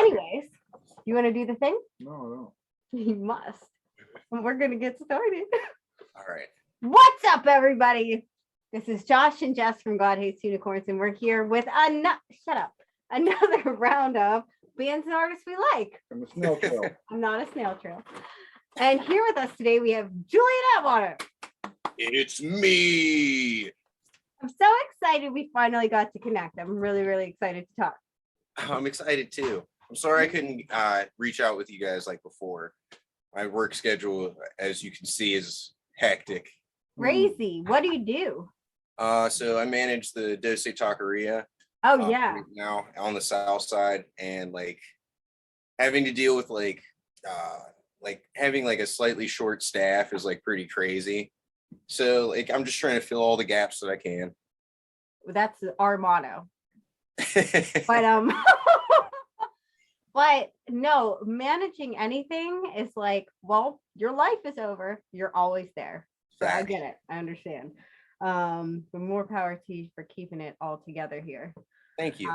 anyways, you want to do the thing? No. You must. We're going to get started. All right. What's up, everybody? This is Josh and Jess from God Hates Unicorns, and we're here with another round of bands and artists we like. I'm a snail trail. I'm not a snail trail. And here with us today, we have Julian Atwater. It's me. I'm so excited we finally got to connect. I'm really, really excited to talk. I'm excited too. I'm sorry I couldn't reach out with you guys like before. My work schedule, as you can see, is hectic. Crazy. What do you do? So I manage the Dose Taqueria. Oh, yeah. Right now on the south side, and like having to deal with like having like a slightly short staff is like pretty crazy. So like I'm just trying to fill all the gaps that I can. That's our motto. But but no, managing anything is like, well, your life is over. You're always there. So I get it. I understand. But more power to you for keeping it all together here. Thank you.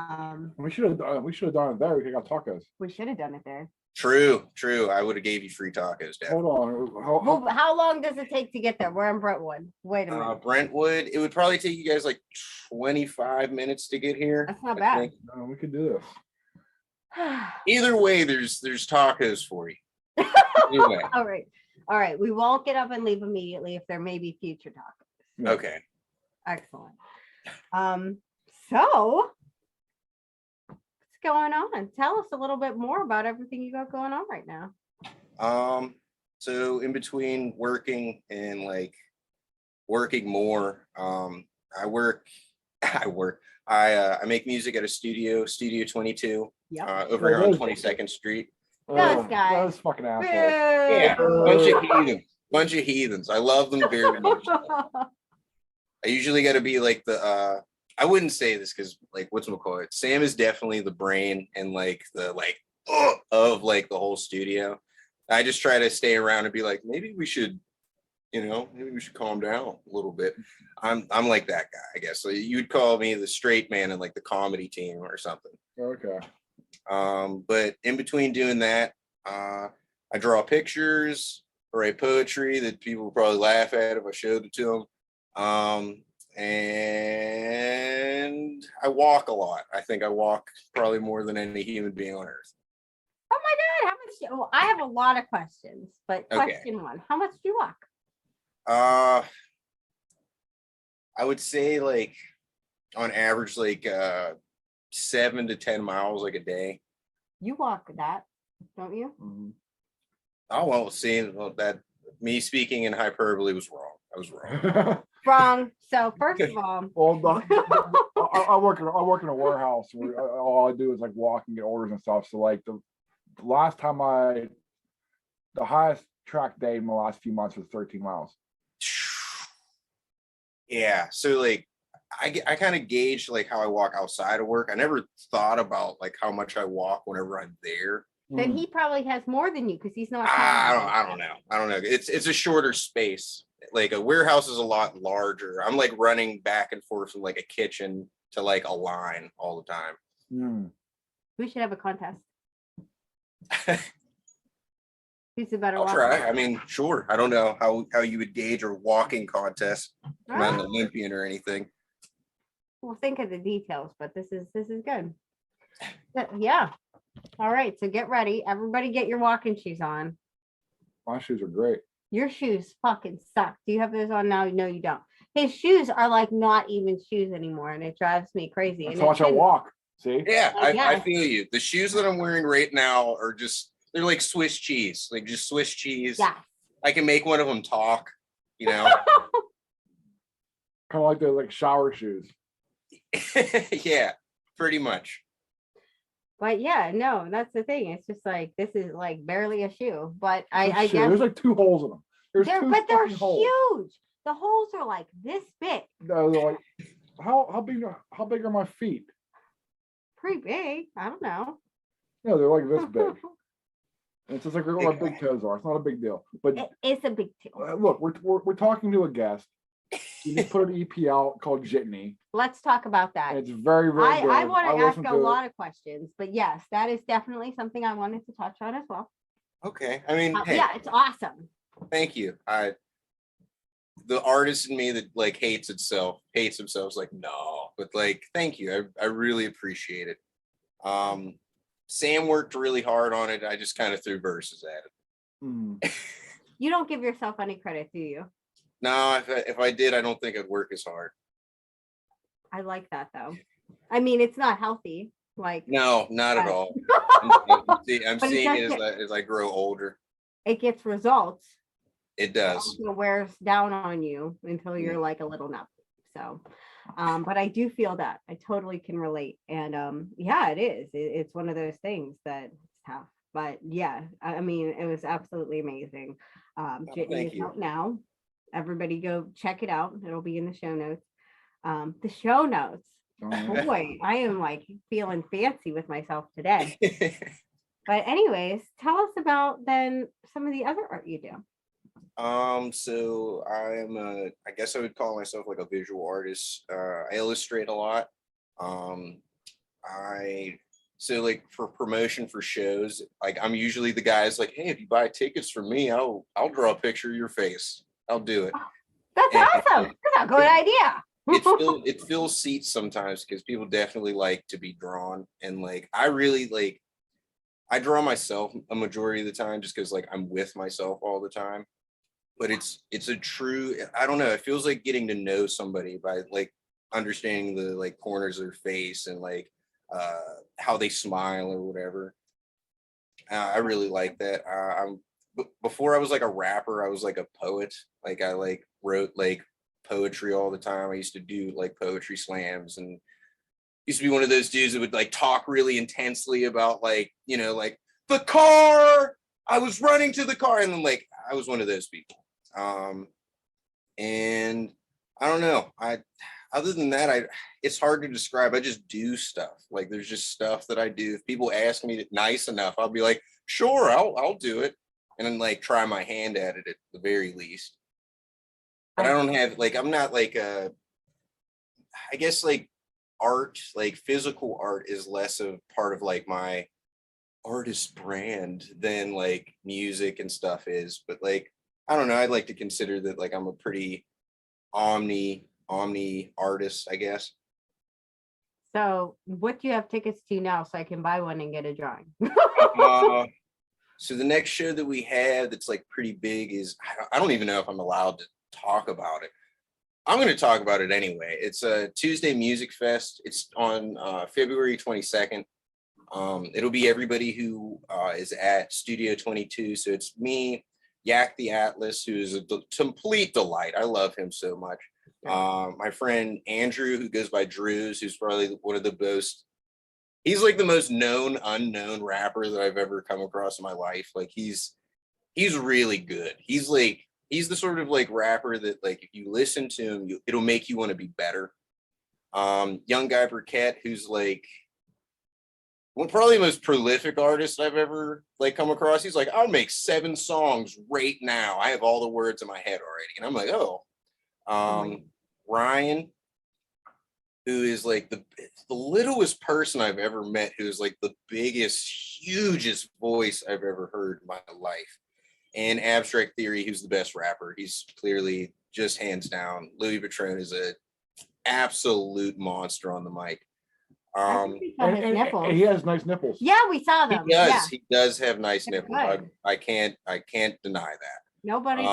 We should have done it there. We could have got tacos. We should have done it there. True. I would have gave you free tacos, Dad. Hold on. How long does it take to get there? We're in Brentwood. Wait a minute. Brentwood, it would probably take you guys like 25 minutes to get here. That's not bad. No, we could do this. Either way, there's tacos for you. Anyway. All right. We won't get up and leave immediately if there may be future tacos. Okay. Excellent. So what's going on? Tell us a little bit more about everything you got going on right now. So in between working and like working more, I make music at a studio 22, over here on 22nd Street. Those guys. Those fucking assholes. Yeah, bunch of heathens. I love them very much. I usually got to be like I wouldn't say this because like whatchamacallit, Sam is definitely the brain and like the of like the whole studio. I just try to stay around and be like, maybe we should calm down a little bit. I'm like that guy, I guess. So you'd call me the straight man in like the comedy team or something. Okay. But in between doing that, I draw pictures, write poetry that people would probably laugh at if I showed it to them. And I walk a lot. I think I walk probably more than any human being on earth. Oh my God. How much? Well, I have a lot of questions, but question one, how much do you walk? I would say like on average, like 7 to 10 miles like a day. You walk that, don't you? Mm-hmm. Oh, well, that me speaking in hyperbole was wrong. I was wrong. Wrong. So first of all, Well, I work in a warehouse where all I do is like walk and get orders and stuff. So like the last time the highest track day in the last few months was 13 miles. Yeah. So like I kind of gauge like how I walk outside of work. I never thought about like how much I walk whenever I'm there. then he probably has more than you because he's not. I don't know. It's a shorter space. Like a warehouse is a lot larger. I'm like running back and forth from like a kitchen to like a line all the time. We should have a contest. Who's the better I'll walker? try. I mean, sure. I don't know how you would gauge a walking contest. I'm not an Olympian or anything. We'll think of the details, but this is good. Yeah. All right. So get ready. Everybody get your walking shoes on. My shoes are great. Your shoes fucking suck. Do you have those on now? No, you don't. His shoes are like not even shoes anymore, and it drives me crazy. That's how much I walk. See? Yeah, I feel you. The shoes that I'm wearing right now are they're like Swiss cheese, like just Swiss cheese. Yeah. I can make one of them talk, Kind of like the shower shoes. Yeah, pretty much. But yeah, no, that's the thing. It's just like this is like barely a shoe, but I guess there's like 2 holes in them. but they're holes. huge. The holes are like this big. No, they're like how big are my feet? Pretty big. I don't know. No, they're like this big. It's just like where my big toes are. It's not a big deal. But it's a big deal. Look, we're talking to a guest. You just put an EP out called Jitney. Let's talk about that. It's very, very good. I want to ask listened a to lot of questions, but yes, that is definitely something I wanted to touch on as well. Okay. I mean, hey, yeah, it's awesome. thank you. The artist in me that like hates himself is like, no, but like, thank you. I really appreciate it. Sam worked really hard on it. I just kind of threw verses at it. Mm. You don't give yourself any credit, do you? No, if I did, I don't think I'd work as hard. I like that though. I mean, it's not healthy. Like, no, not at all. I'm seeing it as I grow older. It gets results. It does. It wears down on you until you're like a little nut. So, but I do feel that. I totally can relate. And yeah, it is. It's one of those things that's tough. But yeah, I mean, it was absolutely amazing. Jitney is out now. Everybody go check it out. It'll be in the show notes. The show notes. Oh, boy, I am like feeling fancy with myself today. But anyways, tell us about then some of the other art you do. So I guess I would call myself like a visual artist. I illustrate a lot. So like for promotion for shows, like I'm usually the guy's like, hey, if you buy tickets from me, I'll draw a picture of your face. I'll do it. That's awesome. That's a good idea. It fills seats sometimes because people definitely like to be drawn. And like I really like I draw myself a majority of the time just because like I'm with myself all the time. But it's a true, I don't know, it feels like getting to know somebody by like understanding the like corners of their face and like how they smile or whatever. I really like that. Before I was like a rapper, I was like a poet. Like I like wrote like poetry all the time. I used to do like poetry slams and used to be one of those dudes that would like talk really intensely about like, you know, like the car, I was running to the car. And then like, I was one of those people. And I don't know, other than that, it's hard to describe. I just do stuff. Like there's just stuff that I do. If people ask me nice enough, I'll be like, sure, I'll do it. And then like try my hand at it at the very least. But I don't have like, I'm not like I guess like art, like physical art is less of part of like my artist brand than like music and stuff is. But like, I don't know, I'd like to consider that like I'm a pretty omni artist, I guess. So what do you have tickets to now so I can buy one and get a drawing? So the next show that we have that's like pretty big is, I don't even know if I'm allowed to talk about it. I'm going to talk about it anyway. It's a Tuesday Music Fest. It's on February 22nd. It'll be everybody who is at Studio 22. So it's me, Yak the Atlas, who is a complete delight. I love him so much. My friend Andrew, who goes by Drews, who's probably one of the most, he's like the most known unknown rapper that I've ever come across in my life. Like he's really good. He's the sort of like rapper that like if you listen to him, it'll make you want to be better. Young Guy Burkett, who's like probably the most prolific artist I've ever like come across. He's like, I'll make 7 songs right now. I have all the words in my head already. And I'm like, oh. Ryan, who is like the littlest person I've ever met, who's like the biggest, hugest voice I've ever heard in my life. And Abstract Theory, who's the best rapper. He's clearly just hands down. Louis Vuitton is a absolute monster on the mic. And he has nice nipples. Yeah, we saw them. He does. Yeah. He does have nice nipples. I can't deny that. Nobody's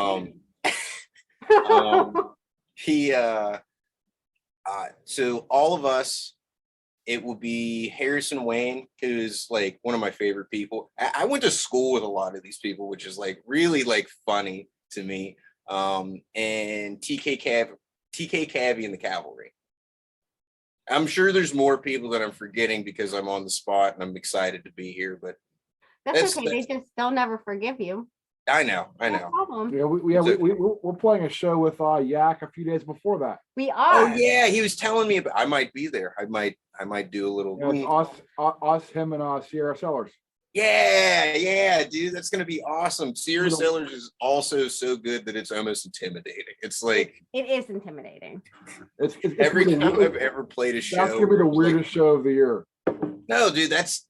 so all of us, it will be Harrison Wayne, who's like one of my favorite people. I went to school with a lot of these people, which is like really like funny to me. And TK Cavi and the Cavalry. I'm sure there's more people that I'm forgetting because I'm on the spot and I'm excited to be here, but that's okay. They'll never forgive you. I know. No problem. Yeah, we're playing a show with Yak a few days before that. We are. Oh yeah, he was telling me about. I might be there. I might do a little. Yeah, it's us, him, and Sierra Sellers. Yeah, dude, that's gonna be awesome. Sierra Sellers is also so good that it's almost intimidating. It's like it is intimidating. It's every time I've ever played a show. That's gonna be the weirdest show of the year. No, dude, that's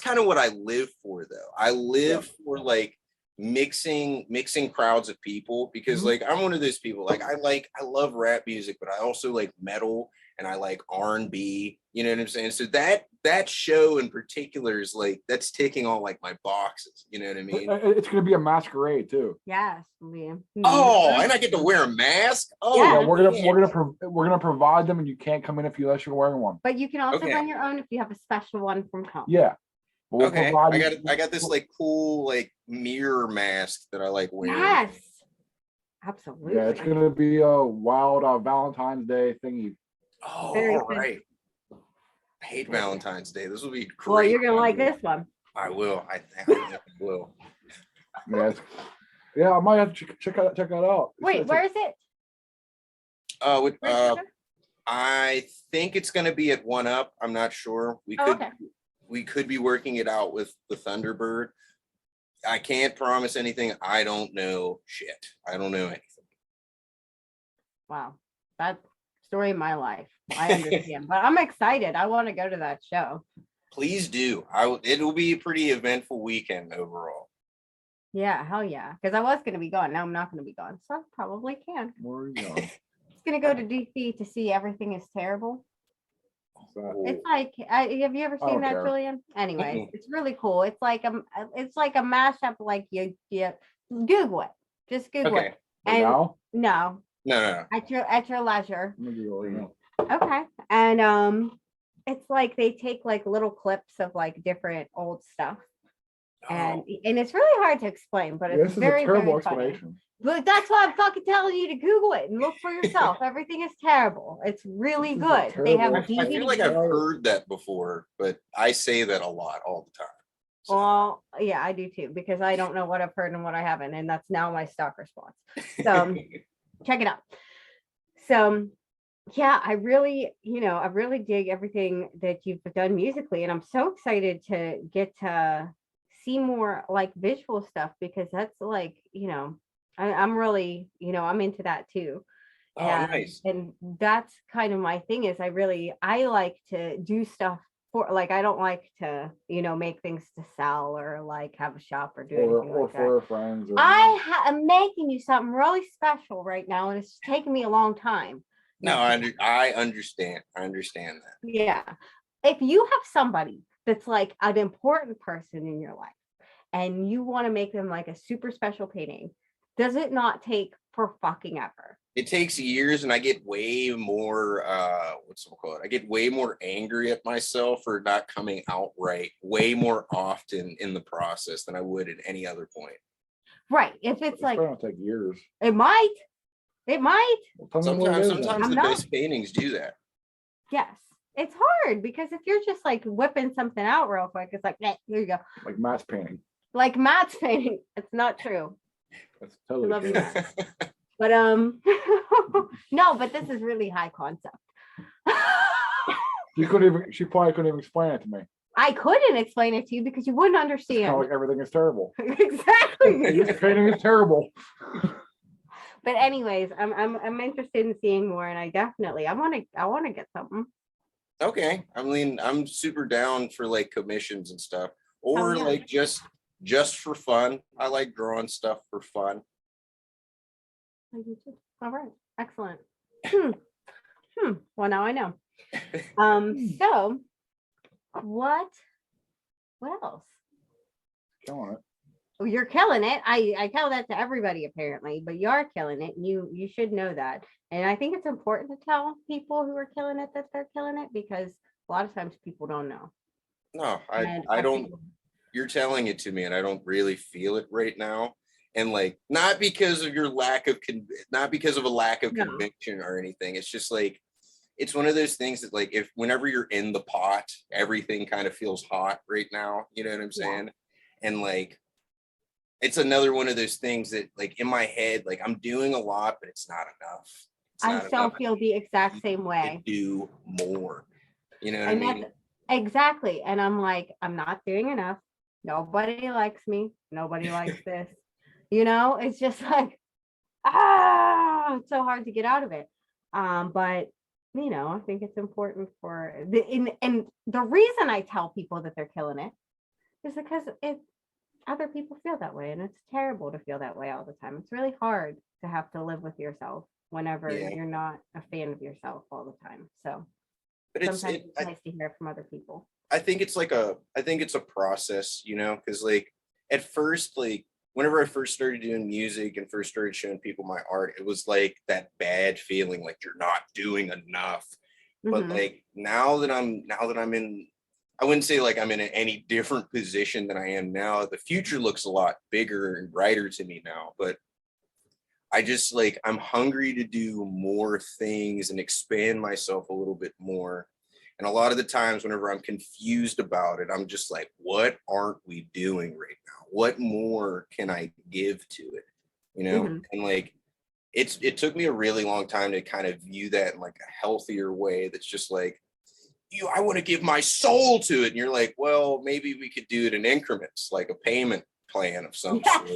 kind of what I live for, though. I live for like mixing crowds of people because like I'm one of those people. Like I love rap music, but I also like metal and I like R&B. You know what I'm saying? So that show in particular is like that's ticking all like my boxes. You know what I mean? It's gonna be a masquerade too. Yes, Liam. Oh, and I get to wear a mask. Oh, Yeah, we're gonna provide them, and you can't come in unless you're wearing one. But you can also bring your own if you have a special one from home. Yeah. We'll I got this like cool like mirror mask that I like wearing. Yes, absolutely. Yeah, it's gonna be a wild Valentine's Day thingy. Oh, all right. I hate Valentine's Day. This will be great. Well, you're gonna like this one. I will. I will. Yes. Yeah, I might have to check that out. Wait, where is it? I think it's gonna be at One Up. I'm not sure. We could be working it out with the Thunderbird. I can't promise anything. I don't know shit. I don't know anything. Wow, that story of my life. I understand, but I'm excited. I want to go to that show. Please do. It will be a pretty eventful weekend overall. Yeah, hell yeah. Because I was going to be gone. Now I'm not going to be gone, so I probably can. Where are you going? It's going to go to DC to see Everything Is Terrible. It's like, have you ever seen that, Julian? Anyway, it's really cool. It's like a mashup. Like you Google it. Just Google it. And no. At your leisure. Okay. And it's like they take like little clips of like different old stuff. And it's really hard to explain, but it's very, very funny. But that's why I'm fucking telling you to Google it and look for yourself. Everything Is Terrible. It's really good. They have I feel like I've heard that before, but I say that a lot all the time. So. Well, yeah, I do too, because I don't know what I've heard and what I haven't. And that's now my stock response. So check it out. So yeah, I really dig everything that you've done musically. And I'm so excited to get to see more like visual stuff, because that's like, I'm really, I'm into that too. Nice. And that's kind of my thing is I like to do stuff for, like, I don't like to, make things to sell or like have a shop or do anything like for that. Friends. I'm making you something really special right now, and it's taken me a long time. No, I understand. I understand that. Yeah. If you have somebody that's like an important person in your life and you want to make them like a super special painting, does it not take for fucking ever? It takes years, and I get way more I get way more angry at myself for not coming out right way more often in the process than I would at any other point. Right. If it's like gonna take years. It might. Well, sometimes the best paintings do that. Yes. It's hard because if you're just like whipping something out real quick, it's like, here you go. Like Matt's painting. It's not true. That's totally true. But no, but this is really high concept. She probably couldn't even explain it to me. I couldn't explain it to you because you wouldn't understand. Kind of like Everything Is Terrible. Exactly. This painting is terrible. But anyways, I'm interested in seeing more, and I want to get something. Okay. I mean, I'm super down for like commissions and stuff, or like just for fun. I like drawing stuff for fun. All right. Excellent. Well, now I know. So what else? Killing it. Oh, you're killing it. I tell that to everybody apparently, but you are killing it, and you should know that. And I think it's important to tell people who are killing it that they're killing it, because a lot of times people don't know. No, I don't. You're telling it to me, and I don't really feel it right now. And like, not because of a lack of conviction or anything. It's just like, it's one of those things that like, whenever you're in the pot, everything kind of feels hot right now. You know what I'm saying? And like, it's another one of those things that like in my head, like I'm doing a lot, but it's not enough. I still feel the exact same way. Do more. You know what I mean? Exactly. And I'm like, I'm not doing enough. Nobody likes me. Nobody likes this. It's just like, it's so hard to get out of it. But I think it's important and the reason I tell people that they're killing it is because other people feel that way, and it's terrible to feel that way all the time. It's really hard to have to live with yourself whenever you're not a fan of yourself all the time. So but sometimes it's nice to hear from other people. I think it's a process, because like at first, like whenever I first started doing music and first started showing people my art, it was like that bad feeling like you're not doing enough. But like now that I'm in, I wouldn't say like I'm in any different position than I am now. The future looks a lot bigger and brighter to me now, but I just like, I'm hungry to do more things and expand myself a little bit more. And a lot of the times whenever I'm confused about it, I'm just like, what aren't we doing right now? What more can I give to it? And like, it took me a really long time to kind of view that in like a healthier way. That's just like, I want to give my soul to it. And you're like, well, maybe we could do it in increments, like a payment plan of some sort.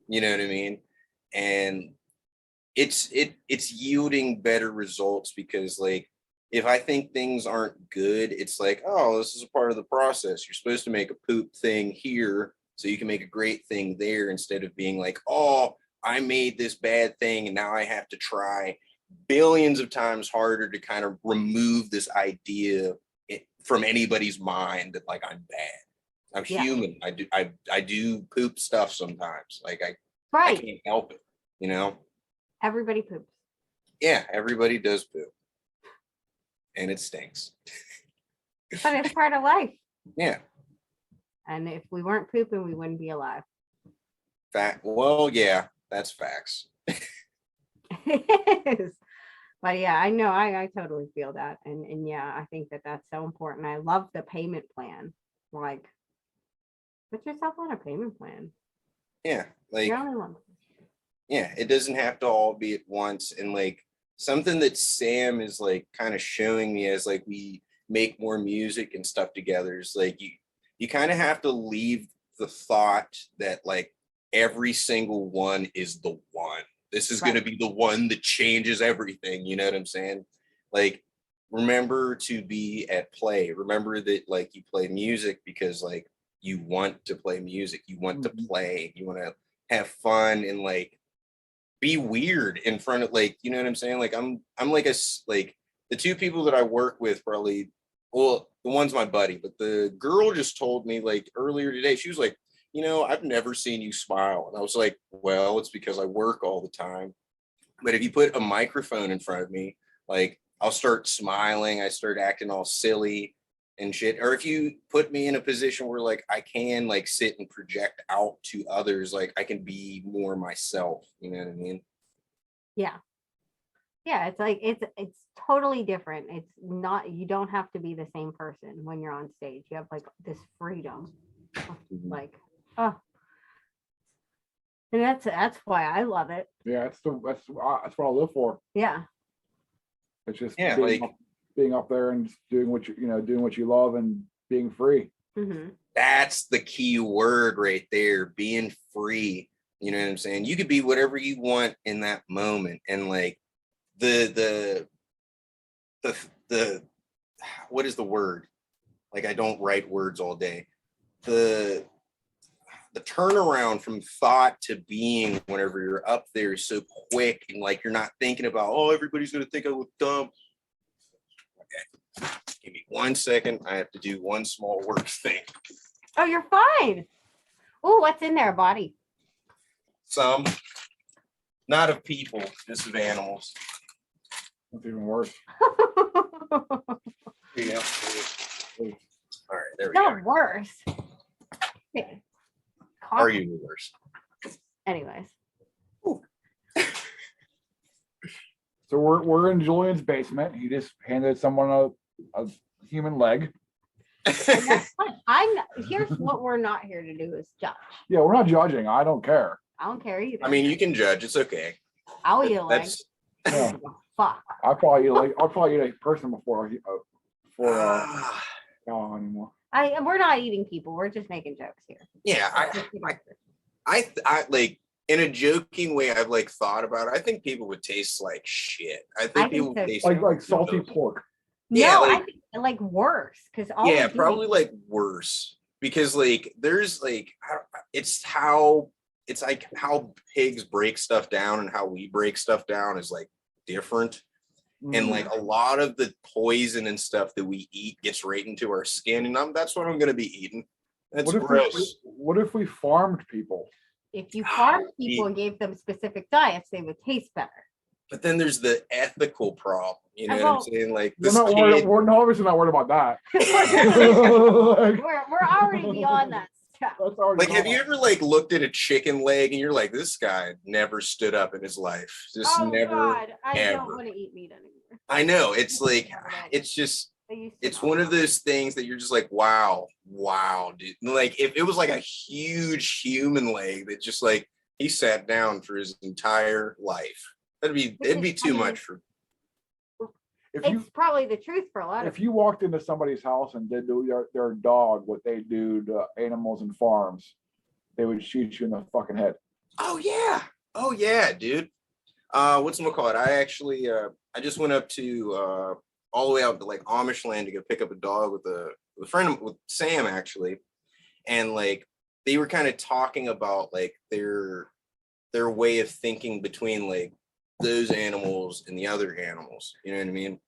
You know what I mean? And it's yielding better results because like, if I think things aren't good, it's like, oh, this is a part of the process. You're supposed to make a poop thing here so you can make a great thing there, instead of being like, oh, I made this bad thing and now I have to try billions of times harder to kind of remove this idea from anybody's mind that like I'm bad. I'm human. I do poop stuff sometimes. Like I can't help it, Everybody poops. Yeah, everybody does poop. And it stinks. But it's part of life. Yeah. And if we weren't pooping, we wouldn't be alive. Well, yeah, that's facts. It is. But yeah, I know, I totally feel that. And yeah, I think that's so important. I love the payment plan. Like, put yourself on a payment plan. Yeah. Like, you're only one. Yeah, it doesn't have to all be at once. And like, something that Sam is like kind of showing me as like we make more music and stuff together is like you kind of have to leave the thought that like every single one is the one. This is going to be the one that changes everything. You know what I'm saying? Like, remember to be at play. Remember that like you play music because like you want to play music. You want to play. You want to have fun and like be weird in front of like, you know what I'm saying? Like I'm like like the two people that I work with probably, well, the one's my buddy, but the girl just told me like earlier today, she was like, I've never seen you smile. And I was like, well, it's because I work all the time. But if you put a microphone in front of me, like I'll start smiling, I start acting all silly and shit. Or if you put me in a position where like I can like sit and project out to others, like I can be more myself. You know what I mean? Yeah. Yeah, it's like it's totally different. It's not, you don't have to be the same person when you're on stage. You have like this freedom. Like, oh. And that's why I love it. Yeah, that's what I live for. Yeah. It's just like being up there and doing what doing what you love and being free. That's the key word right there, being free. You know what I'm saying? You could be whatever you want in that moment. And like the what is the word? Like I don't write words all day. The turnaround from thought to being whenever you're up there is so quick, and like you're not thinking about, oh, everybody's gonna think I look dumb. Okay, give me 1 second. I have to do one small work thing. Oh, you're fine. Oh, what's in there, body? Some, not of people, just of animals. That's even worse. Yeah. All right, there we go. Not worse. Okay. Are you the worst? Anyways. So we're in Julian's basement. He just handed someone a human leg. And that's fine. Here's what we're not here to do is judge. Yeah, we're not judging. I don't care. I don't care either. I mean, you can judge. It's okay. I'll eat a leg. Yeah. Fuck. I'll call you a person before anymore. We're not eating people. We're just making jokes here. Yeah, I like in a joking way. I've like thought about it. I think people would taste like shit. I think people would taste like salty pork. Yeah, no, like, I think like worse because yeah, probably like worse because like there's like it's like how pigs break stuff down and how we break stuff down is like different. And like a lot of the poison and stuff that we eat gets right into our skin, and that's what I'm gonna be eating. That's gross. What if we farmed people? If you farmed people and gave them specific diets, they would taste better. But then there's the ethical problem. You know what I'm saying? Like we're obviously not worried about that. we're already beyond that stuff. Like, have you ever like looked at a chicken leg and you're like, this guy never stood up in his life? Just never. God, I don't want to eat meat anymore. I know. It's like it's just it's one of those things that you're just like, wow, dude. Like if it was like a huge human leg that just like he sat down for his entire life. It'd be too much for. It's probably the truth for a lot of people. If you walked into somebody's house and did to their dog what they do to animals and farms, they would shoot you in the fucking head. Oh yeah, dude. Whatchamacallit? I actually I just went up to all the way out to like Amish land to go pick up a dog with a friend with Sam actually, and like they were kind of talking about like their way of thinking between like those animals and the other animals, you know what I mean?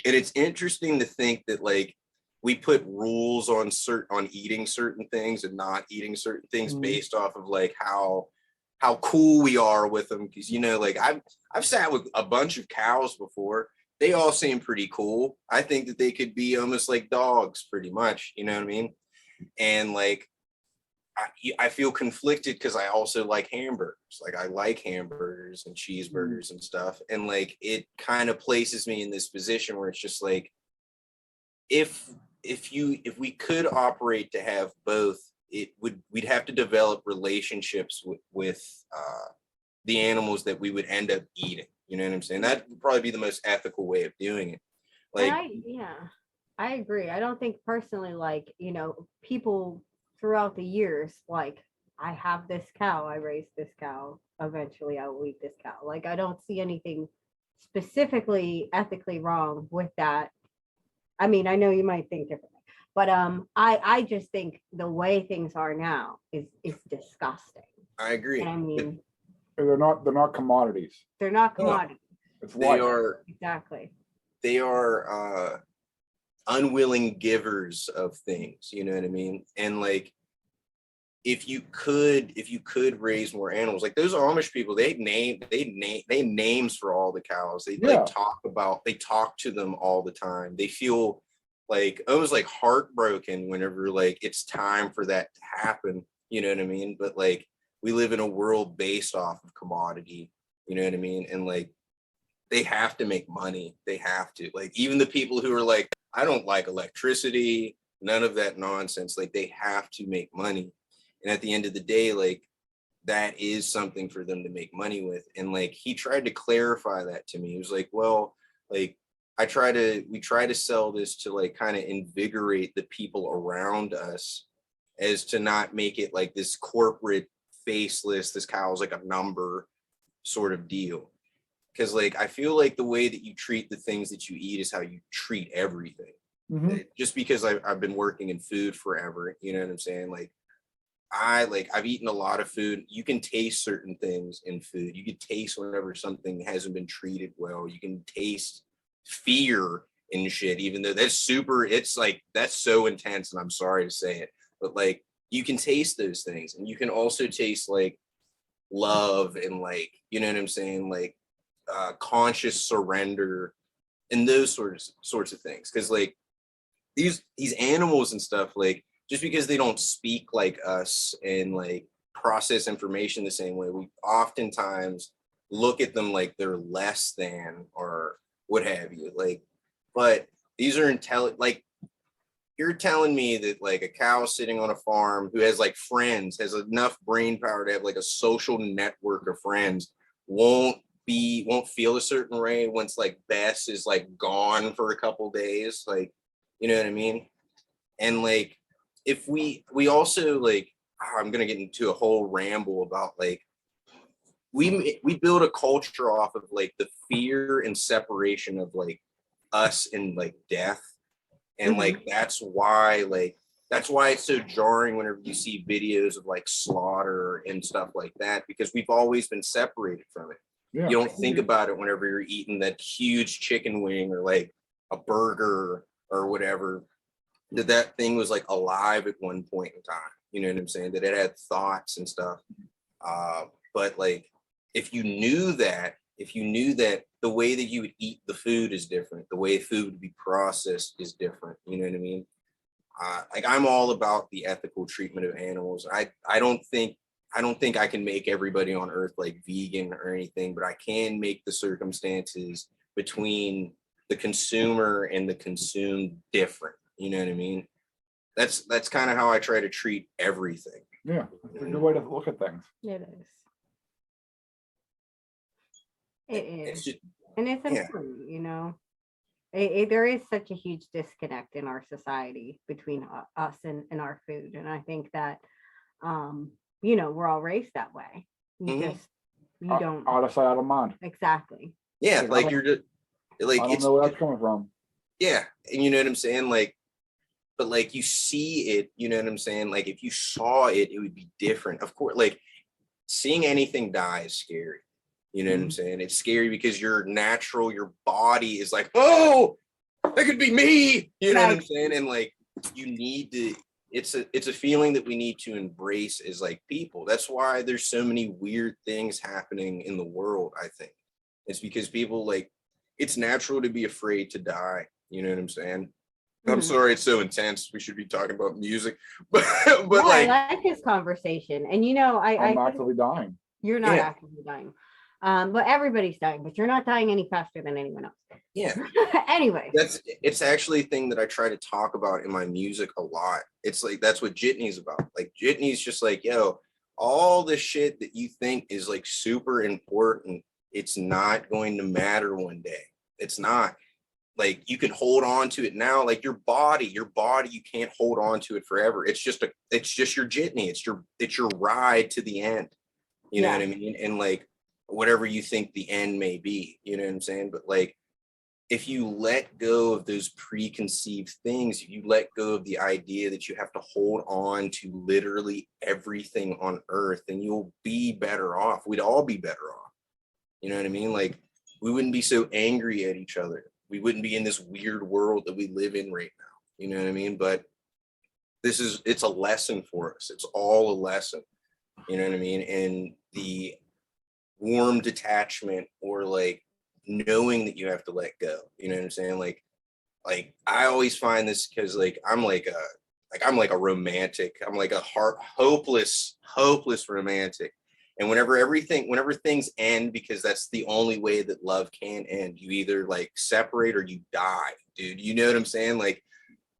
And it's interesting to think that like we put rules on eating certain things and not eating certain things based off of like how cool we are with them, because you know, like I've sat with a bunch of cows before. They all seem pretty cool. I think that they could be almost like dogs pretty much, you know what I mean? And like I feel conflicted because I also like hamburgers. Like I like hamburgers and cheeseburgers and stuff. And like it kind of places me in this position where it's just like if we could operate to have both, we'd have to develop relationships with the animals that we would end up eating. You know what I'm saying? That would probably be the most ethical way of doing it. Like I agree. I don't think personally, like, you know, people throughout the years, like, I have this cow, I raised this cow, eventually I will eat this cow. Like, I don't see anything specifically ethically wrong with that. I mean, I know you might think differently, but I just think the way things are now is disgusting. I agree. And I mean, they're not commodities. They're not commodities. They are exactly. They are unwilling givers of things, you know what I mean? And like if you could raise more animals, like those Amish people, they names for all the cows. They talk to them all the time. They feel like almost like heartbroken whenever like it's time for that to happen, you know what I mean? But like we live in a world based off of commodity, you know what I mean? And like they have to make money. They have to. Like even the people who are like, I don't like electricity, none of that nonsense. Like they have to make money. And at the end of the day, like that is something for them to make money with. And like he tried to clarify that to me. He was like, well, like we try to sell this to like kind of invigorate the people around us as to not make it like this corporate faceless, this cow's like a number sort of deal. Because like I feel like the way that you treat the things that you eat is how you treat everything. Just because I've been working in food forever, you know what I'm saying? Like I've eaten a lot of food. You can taste certain things in food. You can taste whenever something hasn't been treated well. You can taste fear and shit, even though it's like that's so intense, and I'm sorry to say it, but like you can taste those things, and you can also taste like love and like, you know what I'm saying, like conscious surrender and those sorts of things. Because like these animals and stuff, like just because they don't speak like us and like process information the same way, we oftentimes look at them like they're less than or what have you. Like, but these are like you're telling me that like a cow sitting on a farm who has like friends, has enough brain power to have like a social network of friends, won't feel a certain way once like Bess is like gone for a couple days, like, you know what I mean? And like if we also like, I'm gonna get into a whole ramble about like we build a culture off of like the fear and separation of like us and like death, and like that's why it's so jarring whenever you see videos of like slaughter and stuff like that, because we've always been separated from it. Yeah. You don't think about it whenever you're eating that huge chicken wing or like a burger or whatever, that thing was like alive at one point in time. You know what I'm saying? That it had thoughts and stuff. But like, if you knew that the way that you would eat the food is different, the way food would be processed is different. You know what I mean? Like, I'm all about the ethical treatment of animals. I don't think I can make everybody on earth like vegan or anything, but I can make the circumstances between the consumer and the consumed different. You know what I mean? That's kind of how I try to treat everything. Yeah, it's a good way to look at things. It is. It is. It's just, And it's yeah. important, you know. There is such a huge disconnect in our society between us and our food. And I think that, you know, we're all raised that way. You don't. Out of sight, out of mind. Exactly. Yeah, like you're just like, I don't know where that's coming from. Yeah, and you know what I'm saying? Like, but like you see it, you know what I'm saying? Like, if you saw it, it would be different. Of course, like seeing anything die is scary. You know what I'm saying? It's scary because your body is like, oh, that could be me. You know what I'm saying? And like, you need to, it's a feeling that we need to embrace as like people. That's why there's so many weird things happening in the world, I think. It's because people like, it's natural to be afraid to die. You know what I'm saying? I'm sorry it's so intense. We should be talking about music. but no, like, I like this conversation. And you know, I'm actively dying. You're not actively dying. But everybody's dying, but you're not dying any faster than anyone else. Yeah. Anyway. It's actually a thing that I try to talk about in my music a lot. It's like, that's what Jitney's about. Like, Jitney's just like, yo, all the shit that you think is like super important, it's not going to matter one day. It's not. Like, you can hold on to it now. Like your body, you can't hold on to it forever. It's just your Jitney. It's your ride to the end. You know what I mean? And like, whatever you think the end may be, you know what I'm saying? But like, if you let go of those preconceived things, you let go of the idea that you have to hold on to literally everything on earth, then you'll be better off. We'd all be better off. You know what I mean? Like, we wouldn't be so angry at each other. We wouldn't be in this weird world that we live in right now. You know what I mean? But it's a lesson for us. It's all a lesson. You know what I mean? And the warm detachment, or like knowing that you have to let go. You know what I'm saying? Like I always find this because like I'm like a romantic. I'm like a hopeless romantic. And whenever things end, because that's the only way that love can end, you either like separate or you die, dude. You know what I'm saying? Like,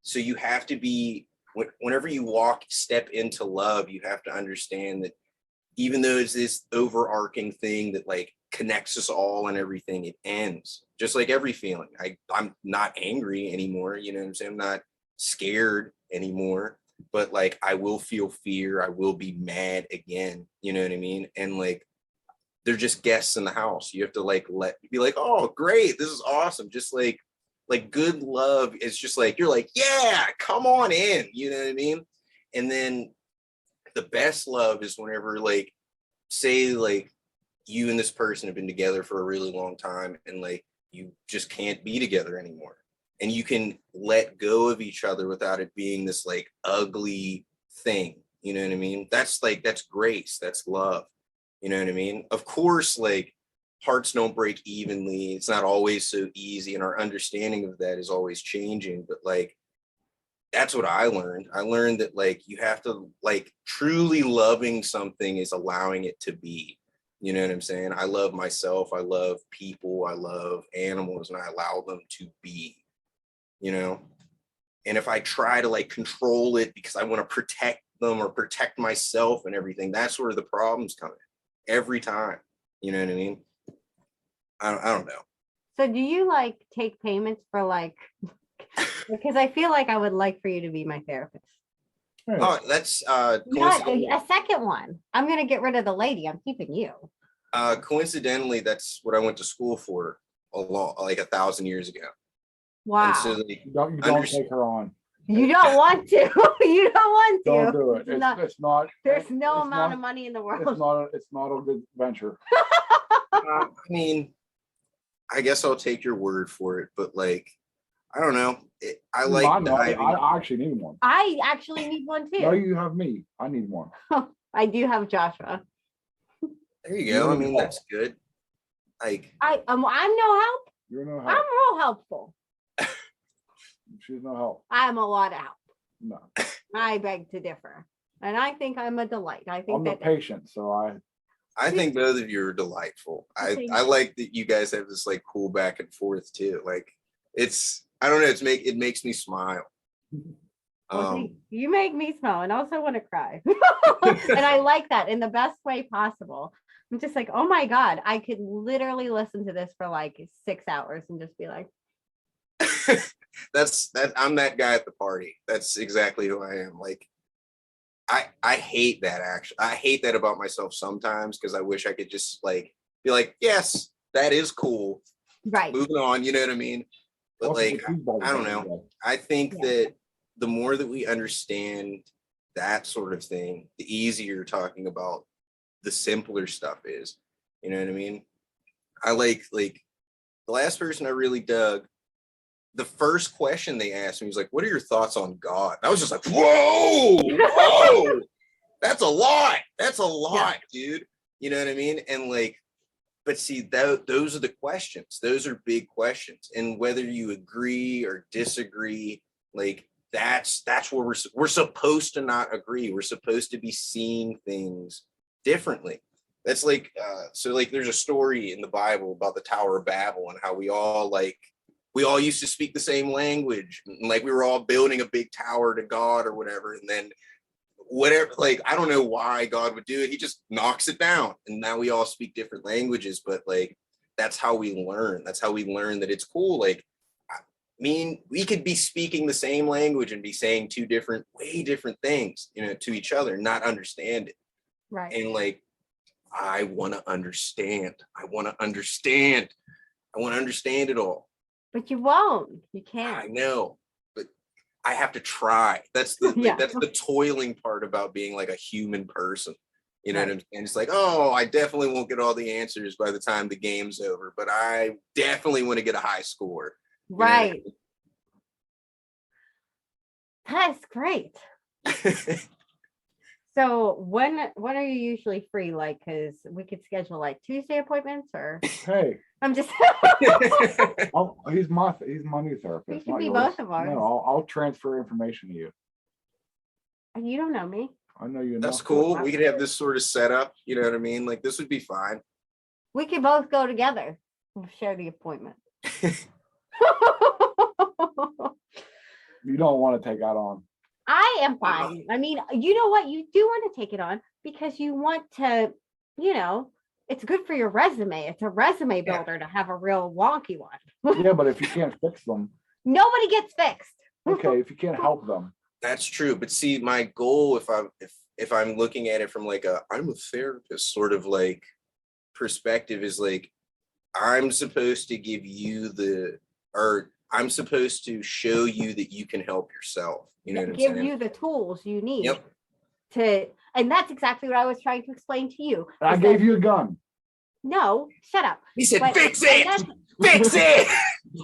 so you have to be, whenever you step into love, you have to understand that even though it's this overarching thing that like connects us all and everything, it ends. Just like every feeling. I'm not angry anymore. You know what I'm saying? I'm not scared anymore. But like, I will feel fear. I will be mad again. You know what I mean? And like, they're just guests in the house. You have to like be like, oh, great, this is awesome. Just like good love is just like, you're like, yeah, come on in. You know what I mean? And then the best love is whenever like, say like you and this person have been together for a really long time, and like you just can't be together anymore. And you can let go of each other without it being this like ugly thing. You know what I mean? That's grace. That's love. You know what I mean? Of course, like, hearts don't break evenly. It's not always so easy. And our understanding of that is always changing. But like, that's what I learned. I learned that like, you have to like, truly loving something is allowing it to be. You know what I'm saying? I love myself. I love people. I love animals, and I allow them to be. You know, and if I try to like control it because I want to protect them or protect myself and everything, that's where the problems come in every time. You know what I mean? I don't know. So do you like take payments for like, because I feel like I would like for you to be my therapist. Oh, that's Not a second one. I'm gonna get rid of the lady. I'm keeping you. coincidentally, that's what I went to school for like 1,000 years ago. Wow. And so like, You don't take her on. You don't want to. You don't want to. Don't do it. It's not. There's no amount of money in the world. It's not a good venture. I mean, I guess I'll take your word for it, but like, I don't know. I like diving. I actually need one. I actually need one too. No, you have me. I need one. I do have Joshua. There you go. I mean, that's good. Like, I'm no help. You're no help. I'm real helpful. She's no help. I'm a lot of help. No. I beg to differ. And I think I'm a delight. I think I'm the patient, so I think both of you are delightful. I like that you guys have this like cool back and forth too. Like I don't know, it makes me smile. Well, you make me smile and also want to cry. And I like that in the best way possible. I'm just like, oh my God, I could literally listen to this for like 6 hours and just be like, I'm that guy at the party. That's exactly who I am. Like, I hate that actually. I hate that about myself sometimes because I wish I could just like be like, yes, that is cool. Right. Moving on, you know what I mean? But like, I don't know. I think that the more that we understand that sort of thing, the easier talking about the simpler stuff is. You know what I mean? I like the last person I really dug, the first question they asked me was like, what are your thoughts on God? And I was just like, whoa, that's a lot. That's a lot, dude. You know what I mean? And like, but see, those are the questions. Those are big questions. And whether you agree or disagree, like that's where we're supposed to not agree. We're supposed to be seeing things differently. That's like, so like there's a story in the Bible about the Tower of Babel and how we all used to speak the same language, and like we were all building a big tower to God or whatever. And then whatever, like, I don't know why God would do it. He just knocks it down. And now we all speak different languages, but like, that's how we learn. That's how we learn that it's cool. Like, I mean, we could be speaking the same language and be saying way different things, you know, to each other, not understand it. Right. And like, I want to understand. I want to understand it all. But you won't. You can't. I know, but I have to try. That's the toiling part about being like a human person. You know what I'm saying? It's like, oh, I definitely won't get all the answers by the time the game's over, but I definitely want to get a high score. Right. That's great. So when are you usually free? Like, because we could schedule like Tuesday appointments, or hey, I'm just he's my new therapist. We can be both of ours. No, I'll transfer information to you. And you don't know me. I know you. That's cool. We could have this sort of setup. You know what I mean? Like this would be fine. We could both go together. We'll share the appointment. You don't want to take that on. I am fine. I mean, you know what? You do want to take it on because you want to, you know, it's good for your resume. It's a resume builder to have a real wonky one. Yeah, but if you can't fix them, nobody gets fixed. Okay, if you can't help them. That's true. But see, my goal, if I'm looking at it from like I'm a therapist sort of like perspective, is like I'm supposed to give you I'm supposed to show you that you can help yourself. You know what I'm saying? Give you the tools you need and that's exactly what I was trying to explain to you. I gave you a gun. No, shut up. He said, fix it. Fix it.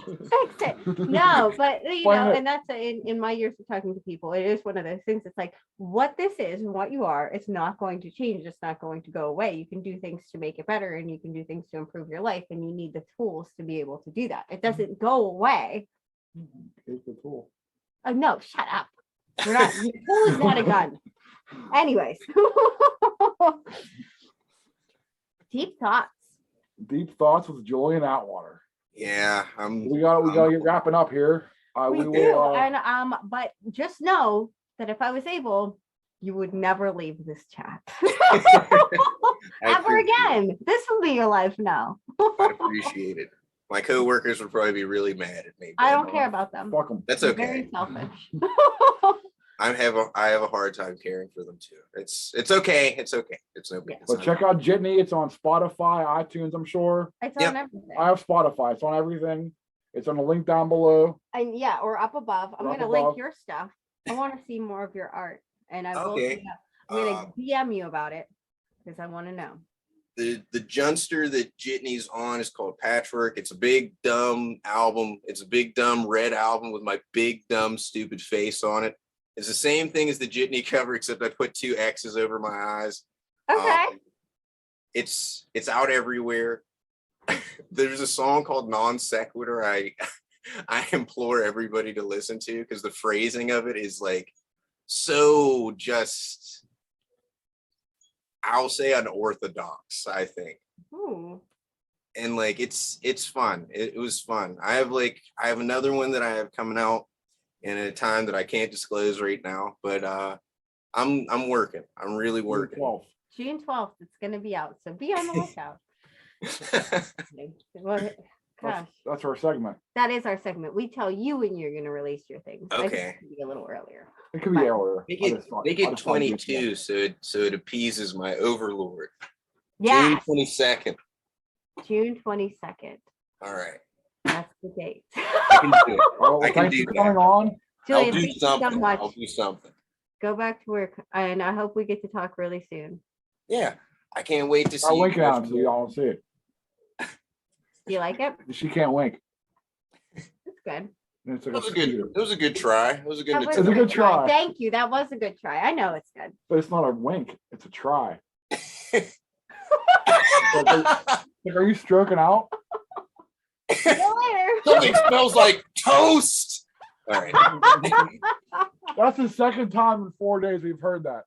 Fix it. No, but you know, and that's in my years of talking to people, it is one of those things. It's like what this is and what you are, it's not going to change. It's not going to go away. You can do things to make it better and you can do things to improve your life, and you need the tools to be able to do that. It doesn't go away. It's the tool. Oh no, shut up. We're not. The tool is not a gun. Anyways. Deep thoughts with Julian Atwater. Yeah, we gotta get wrapping up here. We will, and but just know that if I was able, you would never leave this chat ever again. This will be your life now. I appreciate it. My coworkers would probably be really mad at me. I don't care about them. Fuck them. That's okay. Very selfish. I have a hard time caring for them too. It's okay. It's okay. It's okay. Yeah. But check out Jitney. It's on Spotify, iTunes, I'm sure. It's Yep. on everything. I have Spotify. It's on everything. It's on the link down below. And yeah, or up above. I'm Or gonna up link above. your stuff. I want to see more of your art, and I will. Okay. I'm gonna DM you about it because I want to know. The Junster that Jitney's on is called Patchwork. It's a big dumb album. It's a big dumb red album with my big dumb stupid face on it. It's the same thing as the Jitney cover, except I put 2 X's over my eyes. Okay. It's out everywhere. There's a song called Non-Sequitur. I implore everybody to listen to because the phrasing of it is like so just, I'll say unorthodox, I think. Ooh. And like it's fun. It was fun. I have another one that I have coming out in a time that I can't disclose right now, but I'm working. I'm really working. June 12th, it's gonna be out, so be on the lookout. Well, gosh, That's our segment. that is our segment. We tell you when you're gonna release your things. I think Okay. it could be a little earlier. It could be earlier. Make I it just thought- make I it just thought you'd 22 so it appeases my overlord. Yeah, June 22nd. June 22nd. All right. That's the date. I can do it. Well, I can thanks do for that. coming on. I'll Julian, do thank you so something. much. I'll do something. Go back to work, and I hope we get to talk really soon. Yeah. I can't wait to see I'll you link it out guys so y'all see it. Do you like it? She can't wink. It's good. It's It like was a good. It was a good try. It was a good That was It's a attempt. good try. Thank you. That was a good try. I know it's good. but it's not a wink. It's a try. Like, are you stroking out? See you later. Something smells like toast. All right. That's the second time in 4 days we've heard that.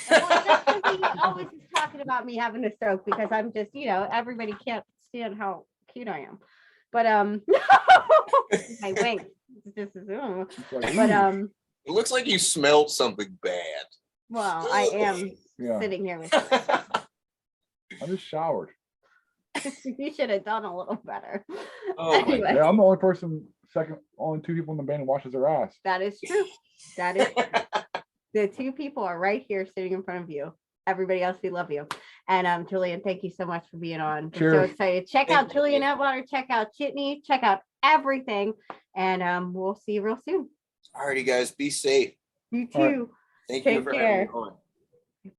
Well, that's 'cause he always is talking about me having a stroke because I'm just, everybody can't stand how cute I am. But I wink. It's just, It's like, but It looks like you smelled something bad. well, I am yeah, sitting here with you. I just showered. You should have done a little better. Oh my Anyway, Yeah, I'm the only only 2 people in the band who washes their ass. that is true. That is the 2 people are right here sitting in front of you. Everybody else, we love you. And Julian, thank you so much for being on. We're so Cheers. excited. Check Thank out you. Julian Atwater, check out Jitney, check out everything. And we'll see you real soon. Alrighty, guys. Be safe. You All right. too. Thank Take you for care. having me on.